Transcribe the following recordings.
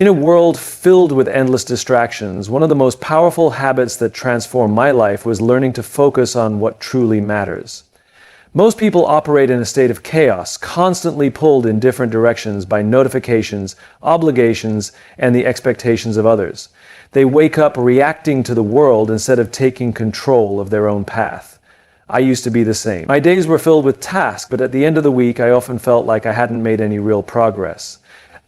In a world filled with endless distractions, one of the most powerful habits that transformed my life was learning to focus on what truly matters. Most people operate in a state of chaos, constantly pulled in different directions by notifications, obligations, and the expectations of others. They wake up reacting to the world instead of taking control of their own path. I used to be the same. My days were filled with tasks, but at the end of the week, I often felt like I hadn't made any real progress.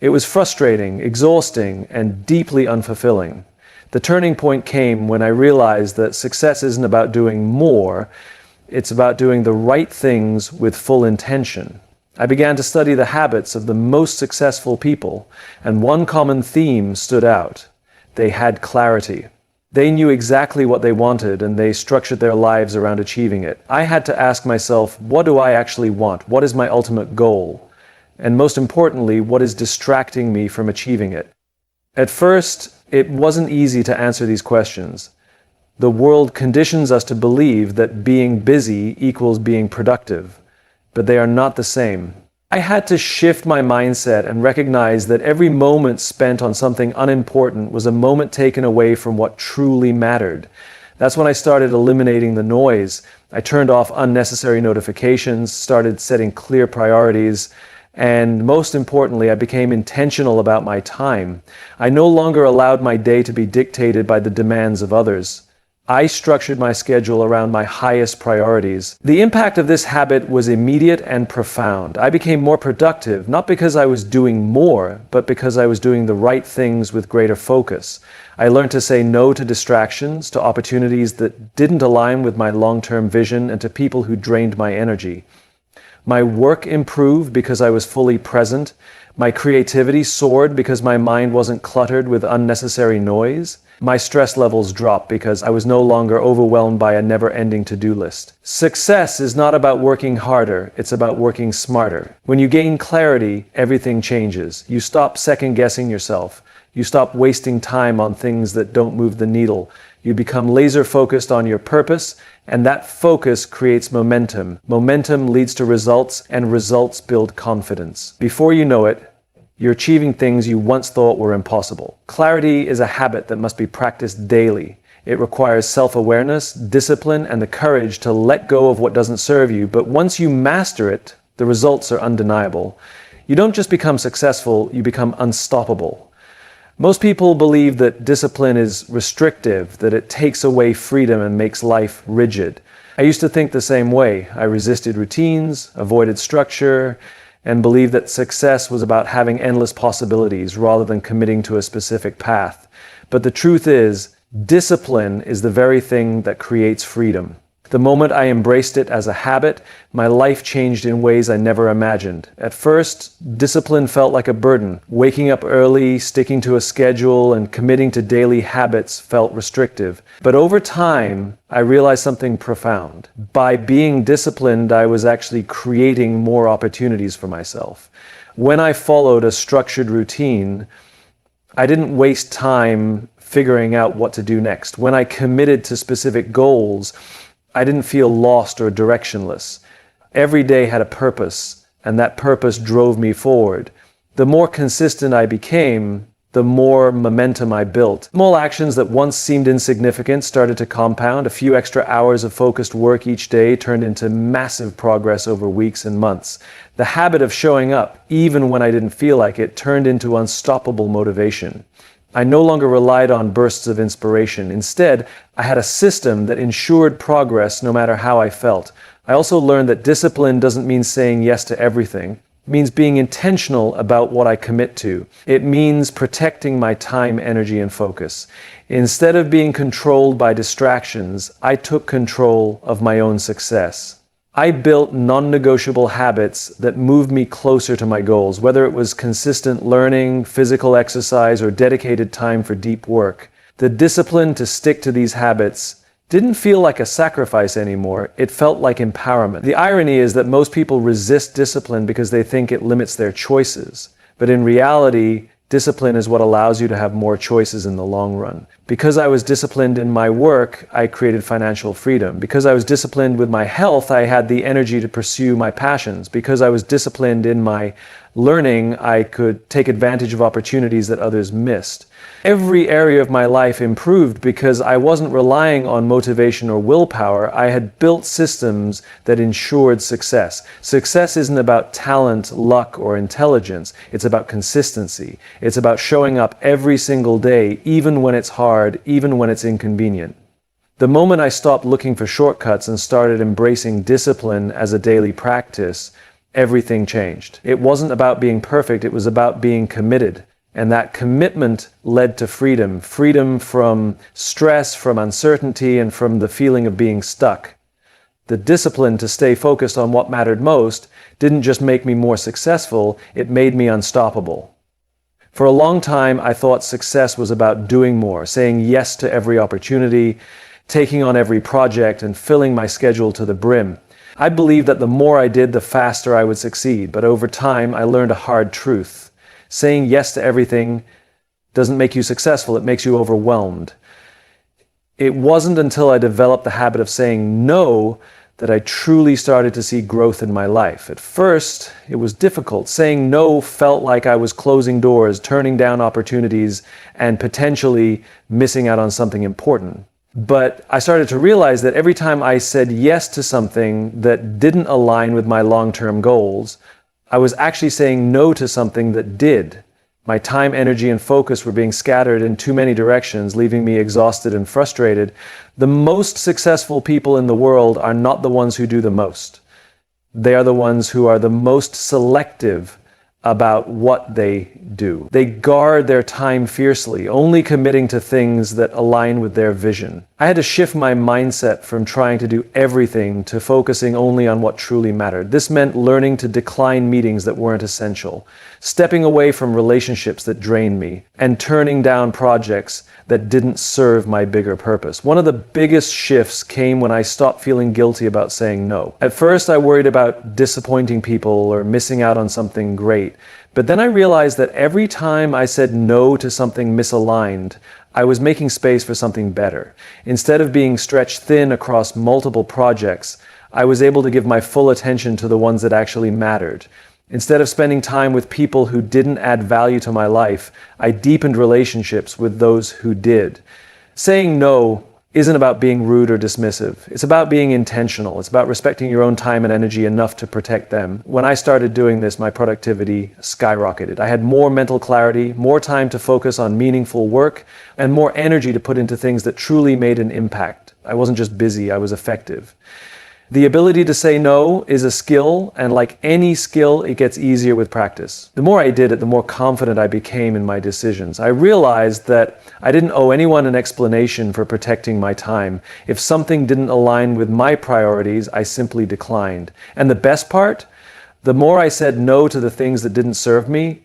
It was frustrating, exhausting, and deeply unfulfilling. The turning point came when I realized that success isn't about doing more, it's about doing the right things with full intention. I began to study the habits of the most successful people, and one common theme stood out. They had clarity. They knew exactly what they wanted, and they structured their lives around achieving it. I had to ask myself, what do I actually want? What is my ultimate goal? And most importantly, what is distracting me from achieving it? At first, it wasn't easy to answer these questions. The world conditions us to believe that being busy equals being productive, but they are not the same. I had to shift my mindset and recognize that every moment spent on something unimportant was a moment taken away from what truly mattered. That's when I started eliminating the noise. I turned off unnecessary notifications, started setting clear priorities, and most importantly, I became intentional about my time. I no longer allowed my day to be dictated by the demands of others. I structured my schedule around my highest priorities. The impact of this habit was immediate and profound. I became more productive, not because I was doing more, but because I was doing the right things with greater focus. I learned to say no to distractions, to opportunities that didn't align with my long-term vision, and to people who drained my energy. My work improved because I was fully present. My creativity soared because my mind wasn't cluttered with unnecessary noise. My stress levels dropped because I was no longer overwhelmed by a never-ending to-do list. Success is not about working harder, it's about working smarter. When you gain clarity, everything changes. You stop second-guessing yourself. You stop wasting time on things that don't move the needle. You become laser-focused on your purpose, and that focus creates momentum. Momentum leads to results, and results build confidence. Before you know it, you're achieving things you once thought were impossible. Clarity is a habit that must be practiced daily. It requires self-awareness, discipline, and the courage to let go of what doesn't serve you. But once you master it, the results are undeniable. You don't just become successful, you become unstoppable. Most people believe that discipline is restrictive, that it takes away freedom and makes life rigid. I used to think the same way. I resisted routines, avoided structure, and believed that success was about having endless possibilities rather than committing to a specific path. But the truth is, discipline is the very thing that creates freedom. The moment I embraced it as a habit, my life changed in ways I never imagined. At first, discipline felt like a burden. Waking up early, sticking to a schedule, and committing to daily habits felt restrictive. But over time, I realized something profound. By being disciplined, I was actually creating more opportunities for myself. When I followed a structured routine, I didn't waste time figuring out what to do next. When I committed to specific goals, I didn't feel lost or directionless. Every day had a purpose, and that purpose drove me forward. The more consistent I became, the more momentum I built. Small actions that once seemed insignificant started to compound. A few extra hours of focused work each day turned into massive progress over weeks and months. The habit of showing up, even when I didn't feel like it, turned into unstoppable motivation. I no longer relied on bursts of inspiration. Instead, I had a system that ensured progress no matter how I felt. I also learned that discipline doesn't mean saying yes to everything. It means being intentional about what I commit to. It means protecting my time, energy, and focus. Instead of being controlled by distractions, I took control of my own success. I built non-negotiable habits that moved me closer to my goals, whether it was consistent learning, physical exercise, or dedicated time for deep work. The discipline to stick to these habits didn't feel like a sacrifice anymore. It felt like empowerment. The irony is that most people resist discipline because they think it limits their choices. But in reality, discipline is what allows you to have more choices in the long run. Because I was disciplined in my work, I created financial freedom. Because I was disciplined with my health, I had the energy to pursue my passions. Because I was disciplined in my learning I could take advantage of opportunities that others missed. Every area of my life improved because I wasn't relying on motivation or willpower. I had built systems that ensured success. Success isn't about talent, luck, or intelligence. It's about consistency. It's about showing up every single day, even when it's hard, even when it's inconvenient. The moment I stopped looking for shortcuts and started embracing discipline as a daily practice, everything changed. It wasn't about being perfect, it was about being committed. And that commitment led to freedom. Freedom from stress, from uncertainty, and from the feeling of being stuck. The discipline to stay focused on what mattered most didn't just make me more successful, it made me unstoppable. For a long time, I thought success was about doing more, saying yes to every opportunity, taking on every project, and filling my schedule to the brim. I believed that the more I did, the faster I would succeed. But over time, I learned a hard truth. Saying yes to everything doesn't make you successful, it makes you overwhelmed. It wasn't until I developed the habit of saying no that I truly started to see growth in my life. At first, it was difficult. Saying no felt like I was closing doors, turning down opportunities, and potentially missing out on something important. But I started to realize that every time I said yes to something that didn't align with my long-term goals, I was actually saying no to something that did. My time, energy, and focus were being scattered in too many directions, leaving me exhausted and frustrated. The most successful people in the world are not the ones who do the most. They are the ones who are the most selective about what they do. They guard their time fiercely, only committing to things that align with their vision. I had to shift my mindset from trying to do everything to focusing only on what truly mattered. This meant learning to decline meetings that weren't essential, stepping away from relationships that drained me, and turning down projects that didn't serve my bigger purpose. One of the biggest shifts came when I stopped feeling guilty about saying no. At first, I worried about disappointing people or missing out on something great. But then I realized that every time I said no to something misaligned, I was making space for something better. Instead of being stretched thin across multiple projects, I was able to give my full attention to the ones that actually mattered. Instead of spending time with people who didn't add value to my life, I deepened relationships with those who did. Saying no isn't about being rude or dismissive. It's about being intentional. It's about respecting your own time and energy enough to protect them. When I started doing this, my productivity skyrocketed. I had more mental clarity, more time to focus on meaningful work, and more energy to put into things that truly made an impact. I wasn't just busy, I was effective. The ability to say no is a skill, and like any skill, it gets easier with practice. The more I did it, the more confident I became in my decisions. I realized that I didn't owe anyone an explanation for protecting my time. If something didn't align with my priorities, I simply declined. And the best part, the more I said no to the things that didn't serve me,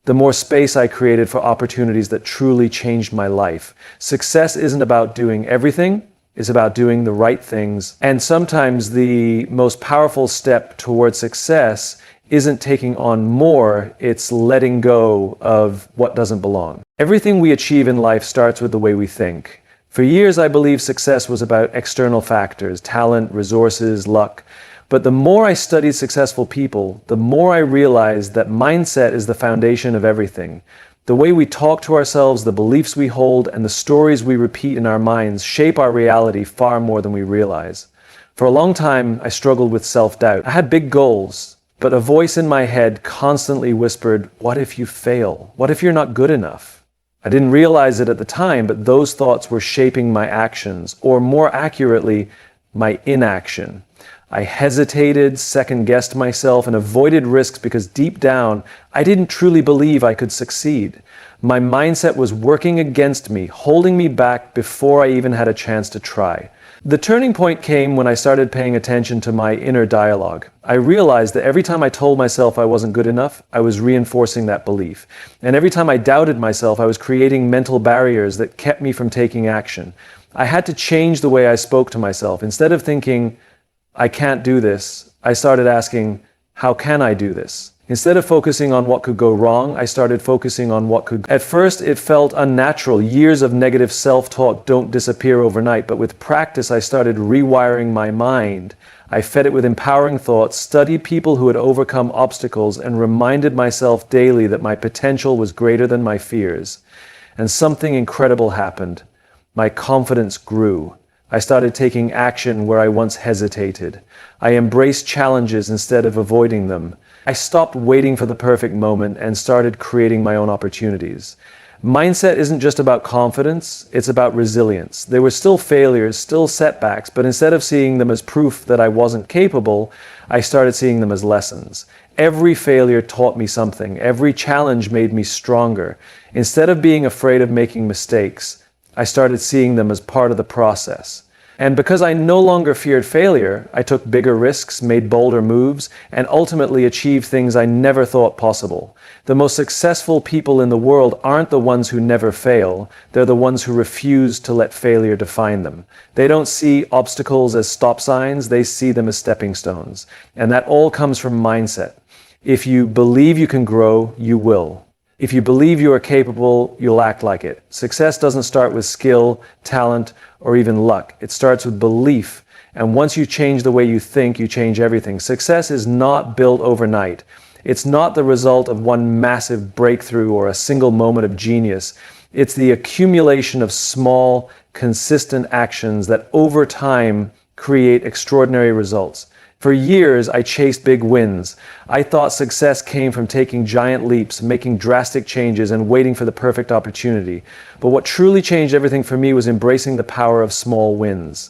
the more space I created for opportunities that truly changed my life. Success isn't about doing everything. Is about doing the right things. And sometimes the most powerful step towards success isn't taking on more, it's letting go of what doesn't belong. Everything we achieve in life starts with the way we think. For years, I believed success was about external factors, talent, resources, luck. But the more I studied successful people, the more I realized that mindset is the foundation of everything. The way we talk to ourselves, the beliefs we hold, and the stories we repeat in our minds shape our reality far more than we realize. For a long time, I struggled with self-doubt. I had big goals, but a voice in my head constantly whispered, "What if you fail? What if you're not good enough?" I didn't realize it at the time, but those thoughts were shaping my actions, or more accurately, my inaction. I hesitated, second-guessed myself, and avoided risks because deep down, I didn't truly believe I could succeed. My mindset was working against me, holding me back before I even had a chance to try. The turning point came when I started paying attention to my inner dialogue. I realized that every time I told myself I wasn't good enough, I was reinforcing that belief. And every time I doubted myself, I was creating mental barriers that kept me from taking action. I had to change the way I spoke to myself. Instead of thinking, "I can't do this," I started asking, "How can I do this?" Instead of focusing on what could go wrong, I started focusing on what could. At first, it felt unnatural. Years of negative self-talk don't disappear overnight, but with practice, I started rewiring my mind. I fed it with empowering thoughts, studied people who had overcome obstacles, and reminded myself daily that my potential was greater than my fears. And something incredible happened. My confidence grew. I started taking action where I once hesitated. I embraced challenges instead of avoiding them. I stopped waiting for the perfect moment and started creating my own opportunities. Mindset isn't just about confidence, it's about resilience. There were still failures, still setbacks, but instead of seeing them as proof that I wasn't capable, I started seeing them as lessons. Every failure taught me something. Every challenge made me stronger. Instead of being afraid of making mistakes, I started seeing them as part of the process. And because I no longer feared failure, I took bigger risks, made bolder moves, and ultimately achieved things I never thought possible. The most successful people in the world aren't the ones who never fail. They're the ones who refuse to let failure define them. They don't see obstacles as stop signs, they see them as stepping stones. And that all comes from mindset. If you believe you can grow, you will. If you believe you are capable, you'll act like it. Success doesn't start with skill, talent, or even luck. It starts with belief. And once you change the way you think, you change everything. Success is not built overnight. It's not the result of one massive breakthrough or a single moment of genius. It's the accumulation of small, consistent actions that over time create extraordinary results. For years, I chased big wins. I thought success came from taking giant leaps, making drastic changes, and waiting for the perfect opportunity. But what truly changed everything for me was embracing the power of small wins.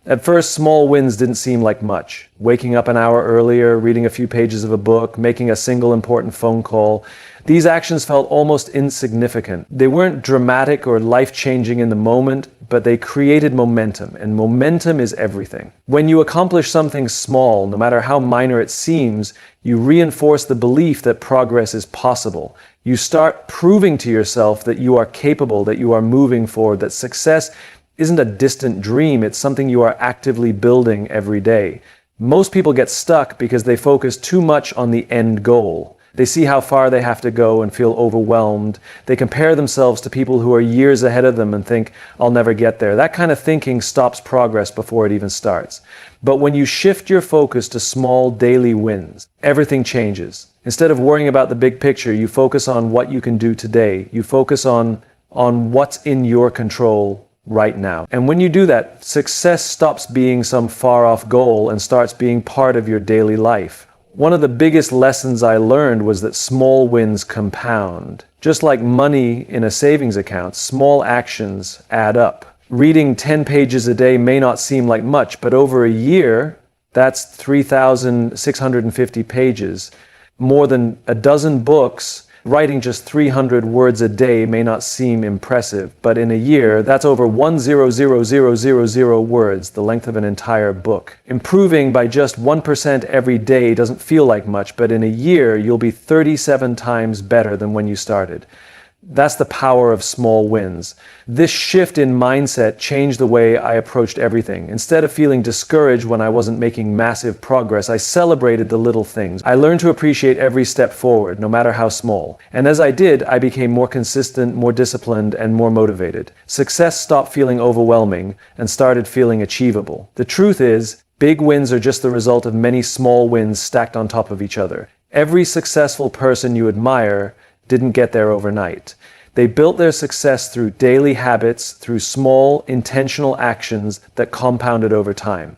At first, small wins didn't seem like much. Waking up an hour earlier, reading a few pages of a book, making a single important phone call. These actions felt almost insignificant. They weren't dramatic or life-changing in the moment, but they created momentum, and momentum is everything. When you accomplish something small, no matter how minor it seems, you reinforce the belief that progress is possible. You start proving to yourself that you are capable, that you are moving forward, that success isn't a distant dream, it's something you are actively building every day. Most people get stuck because they focus too much on the end goal. They see how far they have to go and feel overwhelmed. They compare themselves to people who are years ahead of them and think, I'll never get there. That kind of thinking stops progress before it even starts. But when you shift your focus to small daily wins, everything changes. Instead of worrying about the big picture, you focus on what you can do today. You focus on what's in your control right now. And when you do that, success stops being some far-off goal and starts being part of your daily life. One of the biggest lessons I learned was that small wins compound. Just like money in a savings account, small actions add up. Reading 10 pages a day may not seem like much, but over a year, that's 3,650 pages. More than a dozen books. Writing just 300 words a day may not seem impressive, but in a year, that's over 1,000,000 words, the length of an entire book. Improving by just 1% every day doesn't feel like much, but in a year, you'll be 37 times better than when you started. That's the power of small wins. This shift in mindset changed the way I approached everything. Instead of feeling discouraged when I wasn't making massive progress, I celebrated the little things. I learned to appreciate every step forward, no matter how small. And as I did, I became more consistent, more disciplined, and more motivated. Success stopped feeling overwhelming and started feeling achievable. The truth is, big wins are just the result of many small wins stacked on top of each other. Every successful person you admire didn't get there overnight. They built their success through daily habits, through small, intentional actions that compounded over time.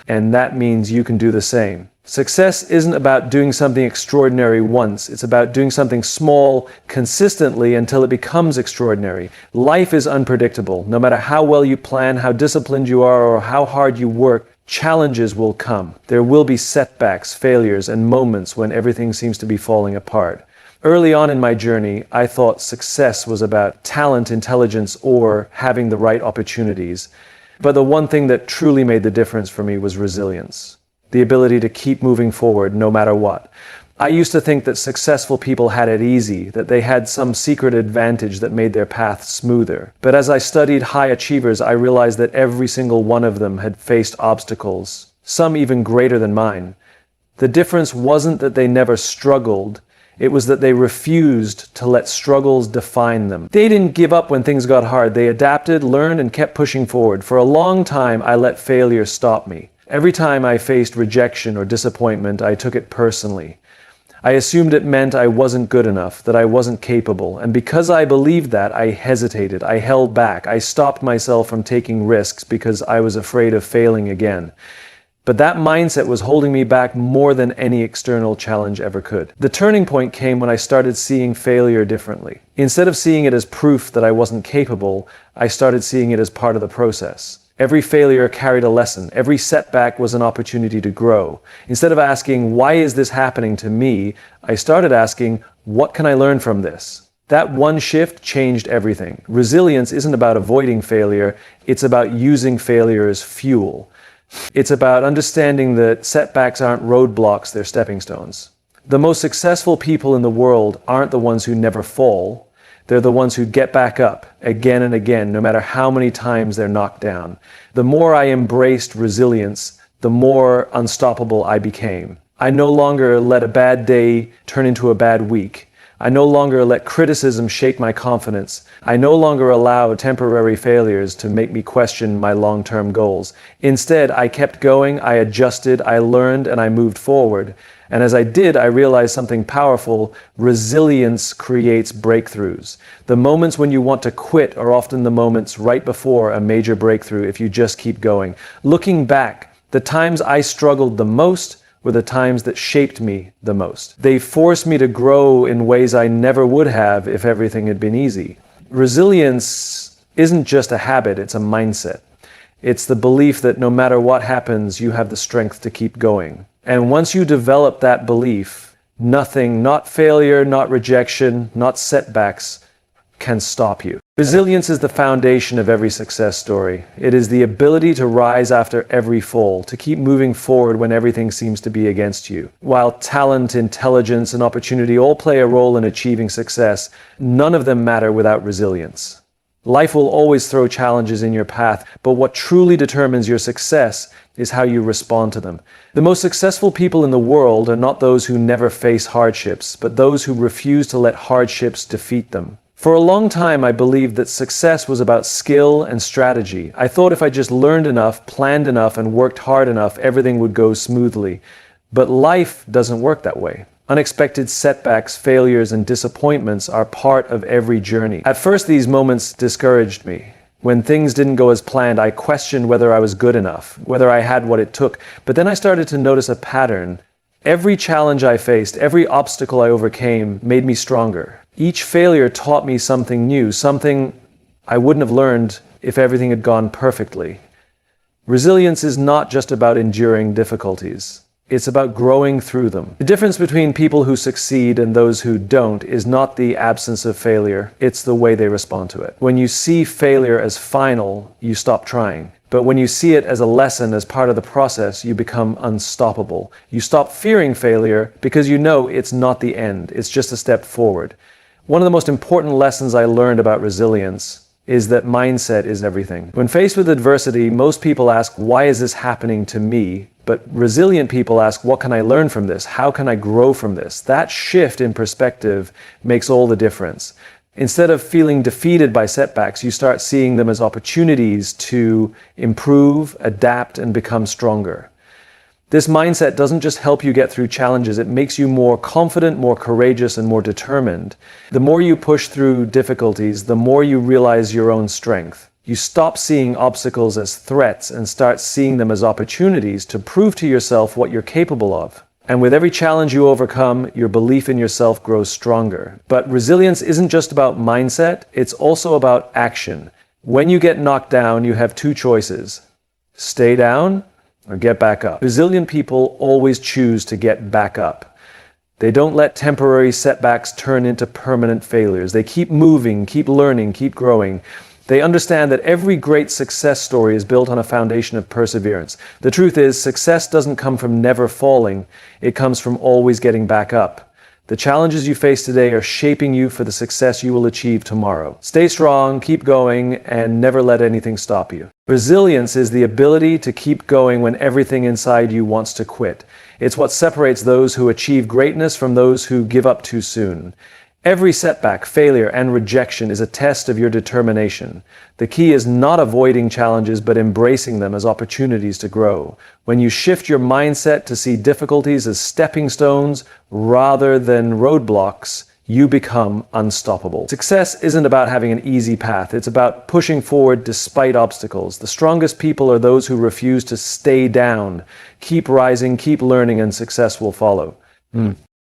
And that means you can do the same. Success isn't about doing something extraordinary once. It's about doing something small consistently until it becomes extraordinary. Life is unpredictable. No matter how well you plan, how disciplined you are, or how hard you work, challenges will come. There will be setbacks, failures, and moments when everything seems to be falling apart. Early on in my journey, I thought success was about talent, intelligence, or having the right opportunities. But the one thing that truly made the difference for me was resilience. The ability to keep moving forward no matter what. I used to think that successful people had it easy, that they had some secret advantage that made their path smoother. But as I studied high achievers, I realized that every single one of them had faced obstacles, some even greater than mine. The difference wasn't that they never struggled, it was that they refused to let struggles define them. They didn't give up when things got hard. They adapted, learned, and kept pushing forward. For a long time, I let failure stop me. Every time I faced rejection or disappointment, I took it personally. I assumed it meant I wasn't good enough, that I wasn't capable. And because I believed that, I hesitated, I held back, I stopped myself from taking risks because I was afraid of failing again. But that mindset was holding me back more than any external challenge ever could. The turning point came when I started seeing failure differently. Instead of seeing it as proof that I wasn't capable, I started seeing it as part of the process. Every failure carried a lesson. Every setback was an opportunity to grow. Instead of asking, why is this happening to me? I started asking, what can I learn from this? That one shift changed everything. Resilience isn't about avoiding failure, it's about using failure as fuel. It's about understanding that setbacks aren't roadblocks, they're stepping stones. The most successful people in the world aren't the ones who never fall. They're the ones who get back up again and again, no matter how many times they're knocked down. The more I embraced resilience, the more unstoppable I became. I no longer let a bad day turn into a bad week. I no longer let criticism shake my confidence. I no longer allow temporary failures to make me question my long-term goals. Instead, I kept going, I adjusted, I learned, and I moved forward. And as I did, I realized something powerful. Resilience creates breakthroughs. The moments when you want to quit are often the moments right before a major breakthrough if you just keep going. Looking back, the times I struggled the most were the times that shaped me the most. They forced me to grow in ways I never would have if everything had been easy. Resilience isn't just a habit, it's a mindset. It's the belief that no matter what happens, you have the strength to keep going. And once you develop that belief, nothing, not failure, not rejection, not setbacks, can stop you. Resilience is the foundation of every success story. It is the ability to rise after every fall, to keep moving forward when everything seems to be against you. While talent, intelligence, and opportunity all play a role in achieving success, none of them matter without resilience. Life will always throw challenges in your path, but what truly determines your success is how you respond to them. The most successful people in the world are not those who never face hardships, but those who refuse to let hardships defeat them. For a long time, I believed that success was about skill and strategy. I thought if I just learned enough, planned enough, and worked hard enough, everything would go smoothly. But life doesn't work that way. Unexpected setbacks, failures, and disappointments are part of every journey. At first, these moments discouraged me. When things didn't go as planned, I questioned whether I was good enough, whether I had what it took. But then I started to notice a pattern. Every challenge I faced, every obstacle I overcame made me stronger. Each failure taught me something new, something I wouldn't have learned if everything had gone perfectly. Resilience is not just about enduring difficulties. It's about growing through them. The difference between people who succeed and those who don't is not the absence of failure, it's the way they respond to it. When you see failure as final, you stop trying. But when you see it as a lesson, as part of the process, you become unstoppable. You stop fearing failure because you know it's not the end, it's just a step forward. One of the most important lessons I learned about resilience is that mindset is everything. When faced with adversity, most people ask, why is this happening to me? But resilient people ask, what can I learn from this? How can I grow from this? That shift in perspective makes all the difference. Instead of feeling defeated by setbacks, you start seeing them as opportunities to improve, adapt, and become stronger. This mindset doesn't just help you get through challenges, it makes you more confident, more courageous, and more determined. The more you push through difficulties, the more you realize your own strength. You stop seeing obstacles as threats and start seeing them as opportunities to prove to yourself what you're capable of. And with every challenge you overcome, your belief in yourself grows stronger. But resilience isn't just about mindset, it's also about action. When you get knocked down, you have two choices: stay down or get back up. Resilient people always choose to get back up. They don't let temporary setbacks turn into permanent failures. They keep moving, keep learning, keep growing. They understand that every great success story is built on a foundation of perseverance. The truth is, success doesn't come from never falling. It comes from always getting back up. The challenges you face today are shaping you for the success you will achieve tomorrow. Stay strong, keep going, and never let anything stop you. Resilience is the ability to keep going when everything inside you wants to quit. It's what separates those who achieve greatness from those who give up too soon. Every setback, failure, and rejection is a test of your determination. The key is not avoiding challenges, but embracing them as opportunities to grow. When you shift your mindset to see difficulties as stepping stones rather than roadblocks, you become unstoppable. Success isn't about having an easy path. It's about pushing forward despite obstacles. The strongest people are those who refuse to stay down. Keep rising, keep learning, and success will follow.